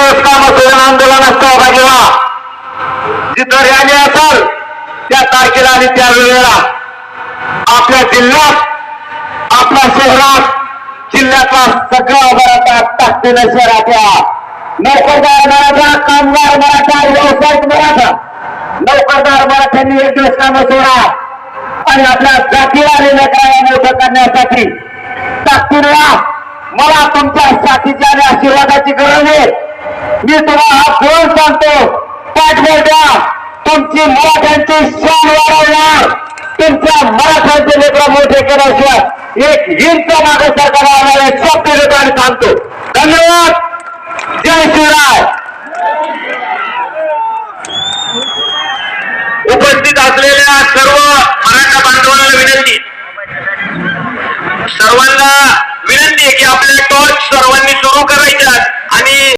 दिवस कामसोडून आंदोलनात सहभागी व्हा. जिथं रॅली असेल त्या तारखेला आणि त्या वेळेला आपल्या जिल्ह्यात आपल्या शहरात जिल्ह्यातला सगळा मराठा ताकदीनं शहरात या. नोकरदार मराठा, कामगार मराठा, व्यावसायिक मराठा, नोकरदार मराठ्यांनी एक दिवस कामं सोडा आणि आपल्या जातीला आलेल्या कार्य मोठं करण्यासाठी ताकदीनं मला तुमच्या साथीच्या आणि आशीर्वादाची गरज आहे. मी तुम्हाला हात जोडून सांगतो, पाठबळ द्या. तुमची मराठ्यांची शान वाढवणार, तुमच्या मराठ्यांचे लेकरं मोठे केल्याशिवाय एक हिंद मागे सरकार आम्हाला शब्द देतो आणि सांगतो. धन्यवाद. जय शिवराय. उपस्थित असलेल्या सर्व मराठा बांधवांना विनंती, सर्वांना विनंती आहे की आपल्या टॉर्च सर्वांनी सुरू करायच्या आणि